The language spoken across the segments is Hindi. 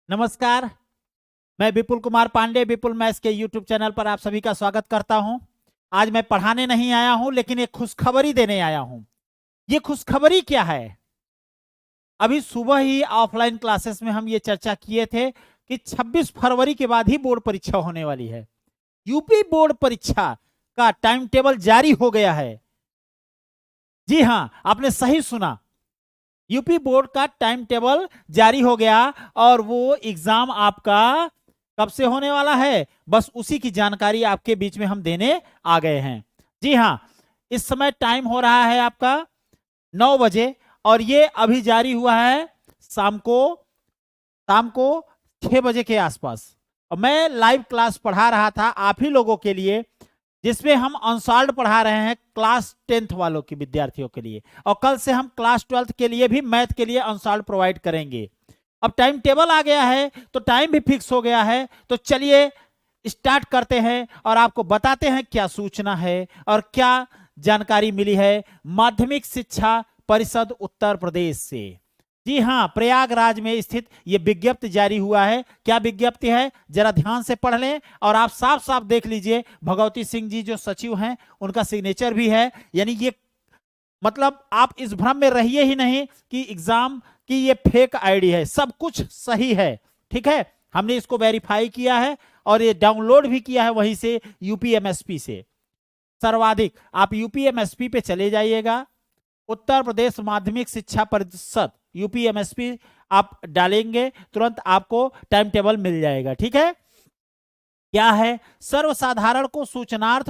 नमस्कार। मैं विपुल कुमार पांडे विपुल मैथ्स के यूट्यूब चैनल पर आप सभी का स्वागत करता हूं। आज मैं पढ़ाने नहीं आया हूं, लेकिन एक खुशखबरी देने आया हूं। ये खुशखबरी क्या है? अभी सुबह ही ऑफलाइन क्लासेस में हम ये चर्चा किए थे कि 26 फरवरी के बाद ही बोर्ड परीक्षा होने वाली है। यूपी बोर्ड परीक्षा का टाइम टेबल जारी हो गया है। जी हां, आपने सही सुना। यूपी बोर्ड का टाइम टेबल जारी हो गया और वो एग्जाम आपका कब से होने वाला है, बस उसी की जानकारी आपके बीच में हम देने आ गए हैं। जी हां, इस समय टाइम हो रहा है आपका 9 बजे और ये अभी जारी हुआ है शाम को 6 बजे के आसपास। और मैं लाइव क्लास पढ़ा रहा था आप ही लोगों के लिए, जिसमें हम अनसॉल्व्ड पढ़ा रहे हैं क्लास 10th वालों के विद्यार्थियों के लिए, और कल से हम क्लास 12th के लिए भी मैथ के लिए अनसॉल्व्ड प्रोवाइड करेंगे। अब टाइम टेबल आ गया है तो टाइम भी फिक्स हो गया है, तो चलिए स्टार्ट करते हैं और आपको बताते हैं क्या सूचना है और क्या जानकारी मिली है माध्यमिक शिक्षा परिषद उत्तर प्रदेश से। जी हां, प्रयागराज में स्थित यह विज्ञप्ति जारी हुआ है। क्या विज्ञप्ति है, जरा ध्यान से पढ़ लें और आप साफ साफ देख लीजिए। भगवती सिंह जी जो सचिव हैं, उनका सिग्नेचर भी है। यानी ये मतलब आप इस भ्रम में रहिए ही नहीं कि एग्जाम की ये फेक आईडी है, सब कुछ सही है। ठीक है, हमने इसको वेरीफाई किया है और ये डाउनलोड भी किया है वहीं से, यूपीएमएसपी से। सर्वाधिक आप यूपीएमएसपी पे चले जाइएगा, उत्तर प्रदेश माध्यमिक शिक्षा परिषद यूपीएमएसपी आप डालेंगे, तुरंत आपको टाइम टेबल मिल जाएगा। ठीक है, क्या है, सर्वसाधारण को सूचनार्थ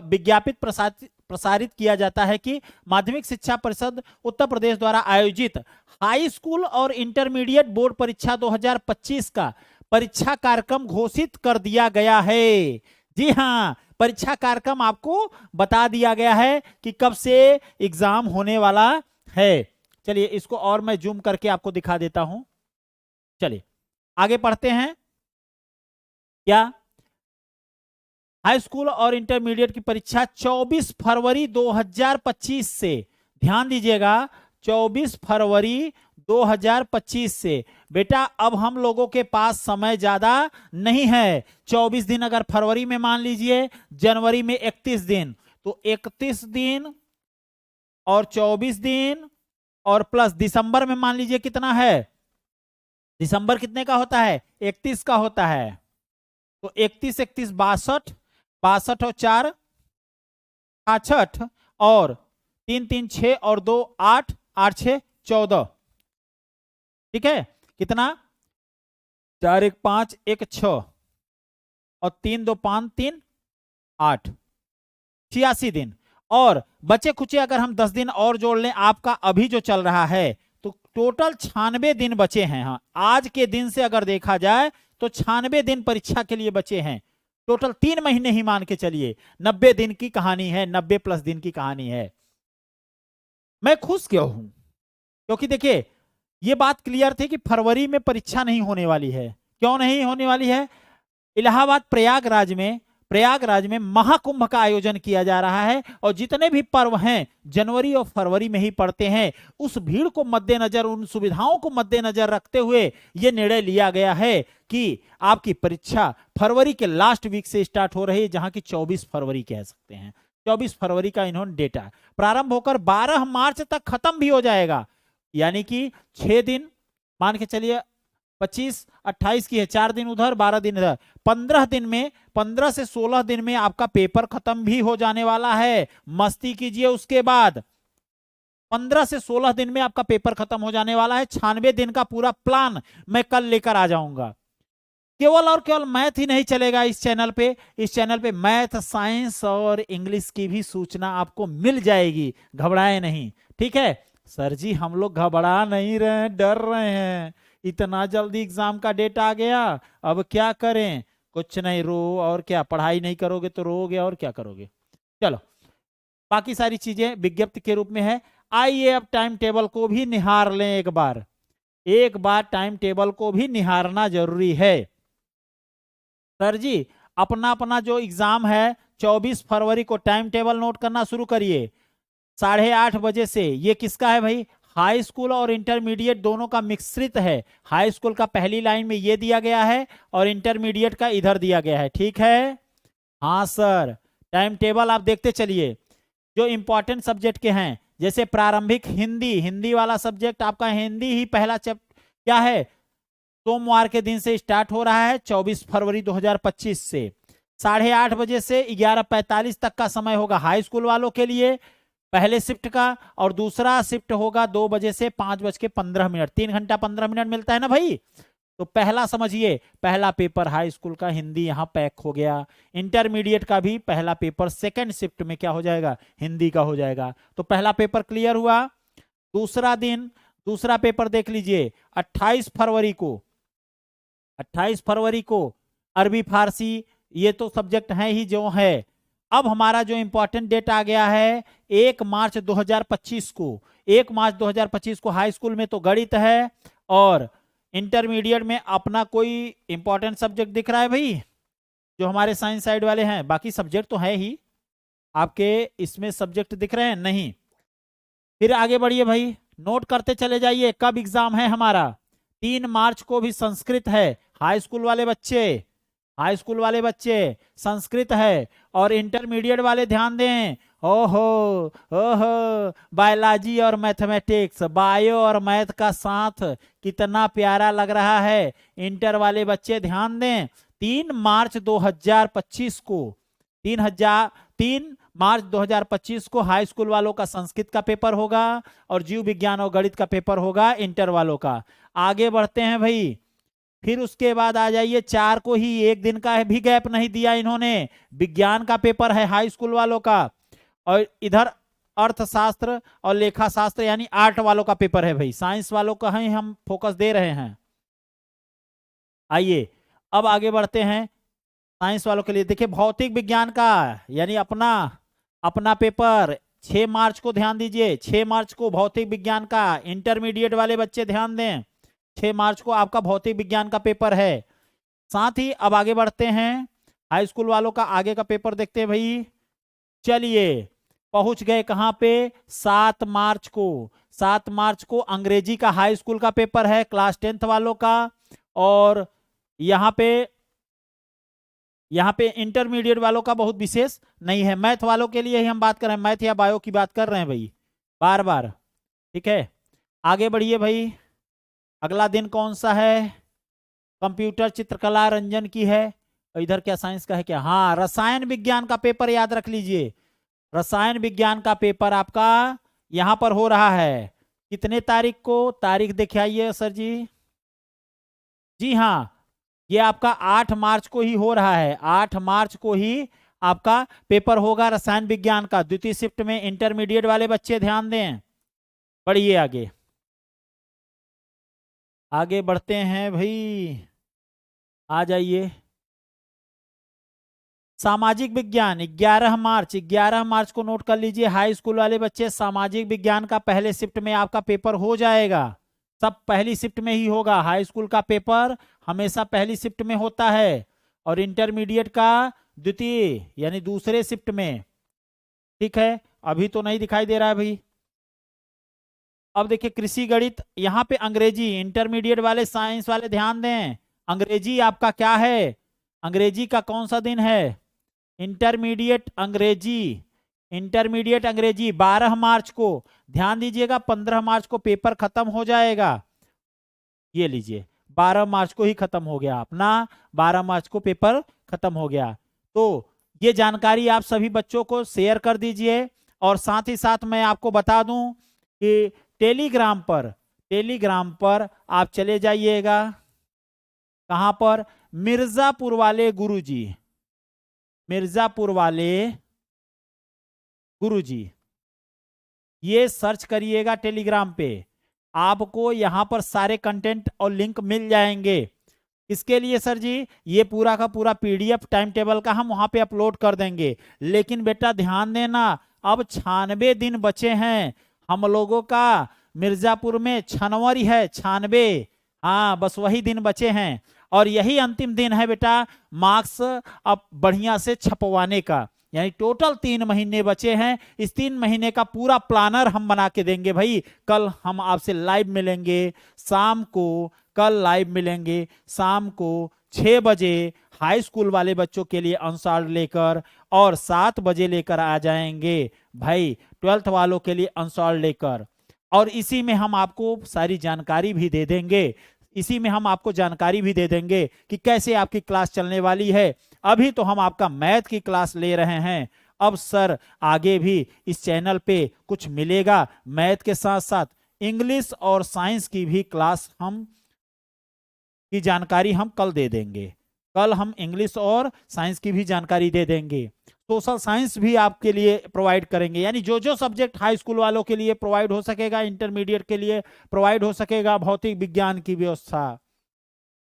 विज्ञापित प्रसारित किया जाता है कि माध्यमिक शिक्षा परिषद उत्तर प्रदेश द्वारा आयोजित हाई स्कूल और इंटरमीडिएट बोर्ड परीक्षा 2025 का परीक्षा कार्यक्रम घोषित कर दिया गया है। जी हां, परीक्षा कार्यक्रम आपको बता दिया गया है कि कब से एग्जाम होने वाला है। चलिए इसको और मैं जूम करके आपको दिखा देता हूं। चलिए आगे पढ़ते हैं। क्या हाई स्कूल और इंटरमीडिएट की परीक्षा 24 फरवरी 2025 से, ध्यान दीजिएगा, 24 फरवरी 2025 से। बेटा अब हम लोगों के पास समय ज्यादा नहीं है। 24 दिन अगर फरवरी में मान लीजिए, जनवरी में 31 दिन, तो 31 दिन और 24 दिन और प्लस दिसंबर में मान लीजिए कितना है, दिसंबर कितने का होता है, 31 का होता है। तो 31 31 62, 62 और 4 66 और 3 3 6 और 2 8, 8 6 14। ठीक है, कितना, 4 1 5 1 6 और 3 2 5 3 8, 86 दिन। और बचे खुचे अगर हम 10 दिन और जोड़ लें, आपका अभी जो चल रहा है, तो टोटल 96 दिन बचे हैं। हाँ, आज के दिन से अगर देखा जाए तो 96 दिन परीक्षा के लिए बचे हैं। टोटल 3 महीने ही मान के चलिए, 90 दिन की कहानी है, 90 प्लस दिन की कहानी है। मैं खुश क्यों हूं, क्योंकि देखिए ये बात क्लियर थी कि फरवरी में परीक्षा नहीं होने वाली है। क्यों नहीं होने वाली है? इलाहाबाद प्रयागराज में महाकुंभ का आयोजन किया जा रहा है और जितने भी पर्व हैं जनवरी और फरवरी में ही पड़ते हैं। उस भीड़ को मद्देनजर, उन सुविधाओं को मद्देनजर रखते हुए यह निर्णय लिया गया है कि आपकी परीक्षा फरवरी के लास्ट वीक से स्टार्ट हो रही है, जहां की 24 फरवरी कह सकते हैं। 24 फरवरी का इन्होंने डेटा प्रारंभ होकर 12 मार्च तक खत्म भी हो जाएगा। यानी कि 6 दिन मान के चलिए, 25 28 की है, 4 दिन उधर 12 दिन इधर, 15 दिन में, 15 से 16 दिन में आपका पेपर खत्म भी हो जाने वाला है। मस्ती कीजिए। उसके बाद 15 से 16 दिन में आपका पेपर खत्म हो जाने वाला है। 96 दिन का पूरा प्लान मैं कल लेकर आ जाऊंगा। केवल और केवल मैथ ही नहीं चलेगा इस चैनल पे। इस चैनल पे मैथ, साइंस और इंग्लिश की भी सूचना आपको मिल जाएगी, घबराए नहीं। ठीक है सर जी, हम लोग घबरा नहीं रहे हैं, डर रहे हैं, इतना जल्दी एग्जाम का डेट आ गया, अब क्या करें। कुछ नहीं, रो, और क्या, पढ़ाई नहीं करोगे तो रोगे, और क्या करोगे। चलो बाकी सारी चीजें विज्ञप्ति के रूप में है। आइए अब टाइम टेबल को भी निहार लें एक बार टाइम टेबल को भी निहारना जरूरी है। सर जी अपना अपना जो एग्जाम है 24 फरवरी को टाइम टेबल नोट करना शुरू करिए। 8:30 बजे से, ये किसका है भाई, हाई स्कूल और इंटरमीडिएट दोनों का मिश्रित है। हाई स्कूल का पहली लाइन में ये दिया गया है और इंटरमीडिएट का इधर दिया गया है, ठीक है। हाँ सर, टाइम टेबल आप देखते चलिए। जो इंपॉर्टेंट सब्जेक्ट के हैं, जैसे प्रारंभिक हिंदी, हिंदी वाला सब्जेक्ट आपका हिंदी ही पहला क्या है, सोमवार के दिन से स्टार्ट हो रहा है 24 फरवरी 2025 से 8:30 बजे से 11:45 तक का समय होगा हाई स्कूल वालों के लिए पहले शिफ्ट का, और दूसरा शिफ्ट होगा 2 बजे से 5:15, 3 घंटा 15 मिनट मिलता है ना भाई। तो पहला समझिए, पहला पेपर हाई स्कूल का हिंदी यहाँ पैक हो गया। इंटरमीडिएट का भी पहला पेपर सेकंड शिफ्ट में क्या हो जाएगा, हिंदी का हो जाएगा। तो पहला पेपर क्लियर हुआ। दूसरा दिन दूसरा पेपर देख लीजिए, 28 फरवरी को अरबी फारसी, ये तो सब्जेक्ट है ही जो है। अब हमारा जो इंपॉर्टेंट डेट आ गया है 1 मार्च 2025 को। 1 मार्च 2025 को हाई स्कूल में तो गणित है, और इंटरमीडिएट में अपना कोई इंपॉर्टेंट सब्जेक्ट दिख रहा है भाई, जो हमारे साइंस साइड वाले हैं। बाकी सब्जेक्ट तो है ही, आपके इसमें सब्जेक्ट दिख रहे हैं नहीं। फिर आगे बढ़िए भाई, नोट करते चले जाइए कब एग्जाम है हमारा। 3 मार्च को भी संस्कृत है, हाई स्कूल वाले बच्चे संस्कृत है। और इंटरमीडिएट वाले ध्यान दें, ओहो बायोलॉजी और मैथमेटिक्स, बायो और मैथ का साथ कितना प्यारा लग रहा है। इंटर वाले बच्चे ध्यान दें, 3 मार्च 2025 को 3 मार्च 2025 को हाई स्कूल वालों का संस्कृत का पेपर होगा और जीव विज्ञान और गणित का पेपर होगा इंटर वालों का। आगे बढ़ते हैं भाई, फिर उसके बाद आ जाइए 4 को ही, एक दिन का भी गैप नहीं दिया इन्होंने। विज्ञान का पेपर है हाई स्कूल वालों का, और इधर अर्थशास्त्र और लेखा शास्त्र यानी आर्ट वालों का पेपर है भाई। साइंस वालों का ही हम फोकस दे रहे हैं। आइए अब आगे बढ़ते हैं साइंस वालों के लिए। देखिए भौतिक विज्ञान का यानी अपना पेपर 6 मार्च को, ध्यान दीजिए 6 मार्च को भौतिक विज्ञान का। इंटरमीडिएट वाले बच्चे ध्यान दें, 6 मार्च को आपका भौतिक विज्ञान का पेपर है। साथ ही अब आगे बढ़ते हैं, हाई स्कूल वालों का आगे का पेपर देखते हैं भाई। चलिए पहुंच गए कहां पे, 7 मार्च को। 7 मार्च को अंग्रेजी का हाई स्कूल का पेपर है क्लास 10th वालों का। और यहाँ पे इंटरमीडिएट वालों का बहुत विशेष नहीं है, मैथ वालों के लिए ही हम बात कर रहे हैं, मैथ या बायो की बात कर रहे हैं भाई बार बार, ठीक है। आगे बढ़िए भाई, अगला दिन कौन सा है, कंप्यूटर चित्रकला रंजन की है। इधर क्या साइंस का है क्या, हाँ रसायन विज्ञान का पेपर याद रख लीजिए। रसायन विज्ञान का पेपर आपका यहां पर हो रहा है कितने तारीख को, तारीख दिखाइए सर जी। जी हाँ, ये आपका 8 मार्च को ही हो रहा है। 8 मार्च को ही आपका पेपर होगा रसायन विज्ञान का, द्वितीय शिफ्ट में। इंटरमीडिएट वाले बच्चे ध्यान दें। बढ़िए आगे बढ़ते हैं भाई, आ जाइए। सामाजिक विज्ञान 11 मार्च को नोट कर लीजिए। हाई स्कूल वाले बच्चे सामाजिक विज्ञान का पहले शिफ्ट में आपका पेपर हो जाएगा। सब पहली शिफ्ट में ही होगा, हाई स्कूल का पेपर हमेशा पहली शिफ्ट में होता है और इंटरमीडिएट का द्वितीय यानी दूसरे शिफ्ट में, ठीक है। अभी तो नहीं दिखाई दे रहा है भाई। अब देखिए कृषि गणित, यहाँ पे अंग्रेजी, इंटरमीडिएट वाले साइंस वाले ध्यान दें, अंग्रेजी आपका क्या है, अंग्रेजी का कौन सा दिन है, इंटरमीडिएट अंग्रेजी 12 मार्च को। ध्यान दीजिएगा 15 मार्च को पेपर खत्म हो जाएगा। ये लीजिए 12 मार्च को ही खत्म हो गया अपना, 12 मार्च को पेपर खत्म हो गया। तो ये जानकारी आप सभी बच्चों को शेयर कर दीजिए। और साथ ही साथ मैं आपको बता दूं कि टेलीग्राम पर आप चले जाइएगा, कहां पर, मिर्जापुर वाले गुरुजी, ये सर्च करिएगा टेलीग्राम पे, आपको यहां पर सारे कंटेंट और लिंक मिल जाएंगे। इसके लिए सर जी ये पूरा का पूरा पीडीएफ टाइम टेबल का हम वहां पे अपलोड कर देंगे। लेकिन बेटा ध्यान देना, अब 96 दिन बचे हैं हम लोगों का। मिर्जापुर में 96 है, 96, हाँ बस वही दिन बचे हैं। और यही अंतिम दिन है बेटा मार्क्स अब बढ़िया से छपवाने का, यानी टोटल 3 महीने बचे हैं। इस 3 महीने का पूरा प्लानर हम बना के देंगे भाई। कल हम आपसे लाइव मिलेंगे शाम को, कल लाइव मिलेंगे शाम को 6 बजे हाई स्कूल वाले बच्चों के लिए अनसॉल्व लेकर, और 7 बजे लेकर आ जाएंगे भाई 12th वालों के लिए अनसॉल्व लेकर। और इसी में हम आपको सारी जानकारी भी दे देंगे, इसी में हम आपको जानकारी भी दे देंगे कि कैसे आपकी क्लास चलने वाली है। अभी तो हम आपका मैथ की क्लास ले रहे हैं, अब सर आगे भी इस चैनल पे कुछ मिलेगा, मैथ के साथ साथ इंग्लिश और साइंस की भी क्लास हम की जानकारी हम कल दे देंगे। कल हम इंग्लिश और साइंस की भी जानकारी दे देंगे। सोशल साइंस भी आपके लिए प्रोवाइड करेंगे, यानी जो जो सब्जेक्ट हाई स्कूल वालों के लिए प्रोवाइड हो सकेगा, इंटरमीडिएट के लिए प्रोवाइड हो सकेगा, भौतिक विज्ञान की व्यवस्था,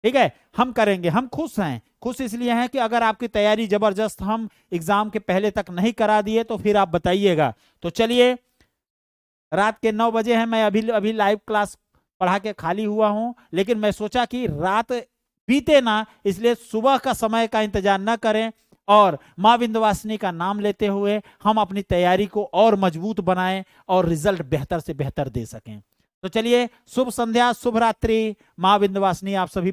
ठीक है, हम करेंगे। हम खुश हैं, खुश इसलिए हैं कि अगर आपकी तैयारी जबरदस्त हम एग्जाम के पहले तक नहीं करा दिए तो फिर आप बताइएगा। तो चलिए, रात के 9 बजे हैं, मैं अभी अभी लाइव क्लास पढ़ा के खाली हुआ हूं, लेकिन मैं सोचा कि रात बीते ना, इसलिए सुबह का समय का इंतजार न करें और मां विंध्यवासिनी का नाम लेते हुए हम अपनी तैयारी को और मजबूत बनाएं और रिजल्ट बेहतर से बेहतर दे सकें। तो चलिए, शुभ संध्या, शुभ रात्रि, मां विंध्यवासिनी आप सभी